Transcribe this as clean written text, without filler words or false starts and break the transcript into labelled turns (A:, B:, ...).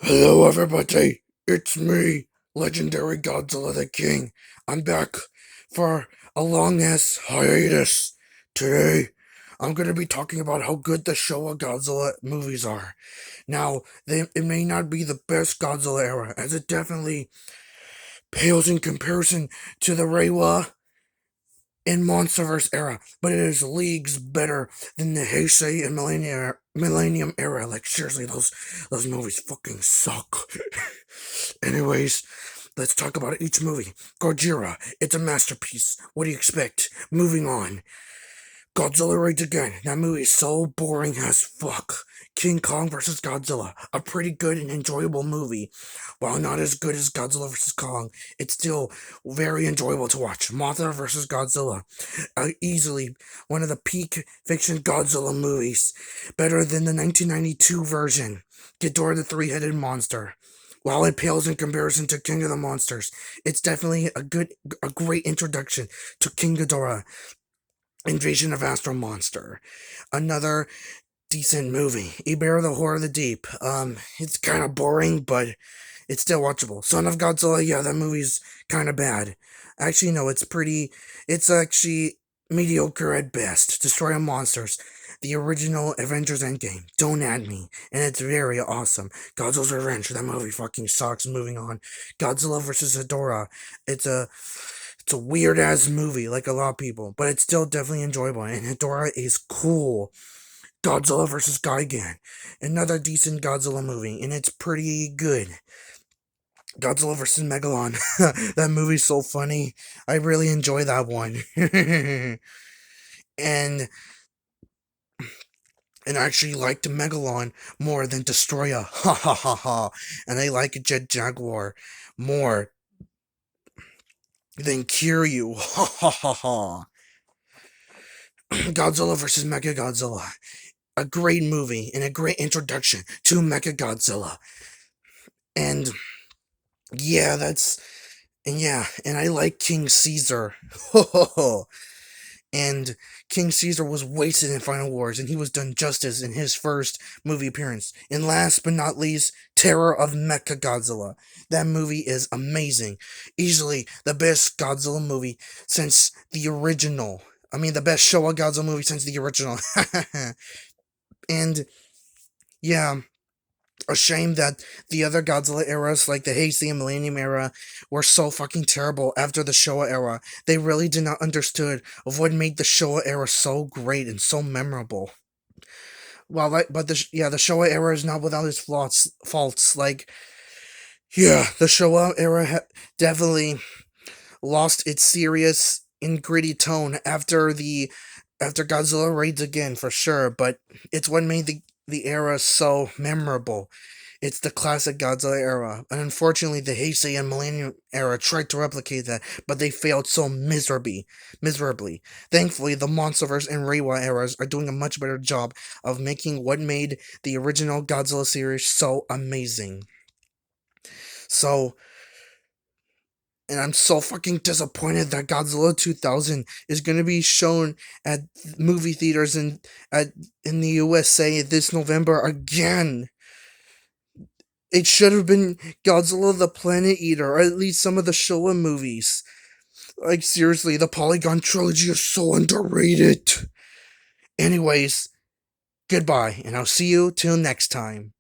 A: Hello, everybody. It's me, legendary Godzilla the King. I'm back for a long ass hiatus. Today, I'm gonna be talking about how good the Showa Godzilla movies are. Now, it may not be the best Godzilla era, as it definitely pales in comparison to the Reiwa and MonsterVerse era, but it is leagues better than the Heisei and Millennium era. Like seriously, those movies fucking suck. Anyways, let's talk about each movie. Godzilla, it's a masterpiece. What do you expect? Moving on. Godzilla Raids Again. That movie is so boring as fuck. King Kong vs. Godzilla. A pretty good and enjoyable movie. While not as good as Godzilla vs. Kong, it's still very enjoyable to watch. Mothra vs. Godzilla. Easily one of the peak fiction Godzilla movies. Better than the 1992 version. Ghidorah the Three-Headed Monster. While it pales in comparison to King of the Monsters, it's definitely a great introduction to King Ghidorah. Invasion of Astro Monster. Another decent movie. Ibera the Horror of the Deep. It's kind of boring, but it's still watchable. Son of Godzilla, yeah, that movie's kind of bad. Actually, no, it's actually mediocre at best. Destroy All Monsters. The original Avengers Endgame. Don't add me. And it's very awesome. Godzilla's Revenge. That movie fucking sucks. Moving on. Godzilla vs. Hedorah. It's a weird ass movie, like a lot of people, but it's still definitely enjoyable. And Hedorah is cool. Godzilla vs. Gigan, another decent Godzilla movie, and it's pretty good. Godzilla vs. Megalon, that movie's so funny. I really enjoy that one. and and I actually liked Megalon more than Destroyer. Ha ha ha ha. And I like Jet Jaguar more than Kiryu. Ha ha ha ha. Godzilla vs. Mechagodzilla. A great movie and a great introduction to Mechagodzilla. And yeah, and I like King Caesar. And King Caesar was wasted in Final Wars, and he was done justice in his first movie appearance. And last but not least, Terror of Mechagodzilla. That movie is amazing. Easily the best Godzilla movie since the original. I mean, the best Showa Godzilla movie since the original. And yeah, a shame that the other Godzilla eras, like the Heisei and Millennium era, were so fucking terrible after the Showa era. They really did not understood of what made the Showa era so great and so memorable. Well, the Showa era is not without its faults. Like, yeah, the Showa era definitely lost its serious and gritty tone after Godzilla Raids Again, for sure, but it's what made the era so memorable. It's the classic Godzilla era, and unfortunately the Heisei and Millennium era tried to replicate that, but they failed so miserably. Thankfully, the Monsterverse and Reiwa eras are doing a much better job of making what made the original Godzilla series so amazing. So, and I'm so fucking disappointed that Godzilla 2000 is going to be shown at movie theaters in the USA this November again. It should have been Godzilla the Planet Eater, or at least some of the Showa movies. Like, seriously, the Polygon trilogy is so underrated. Anyways, goodbye, and I'll see you till next time.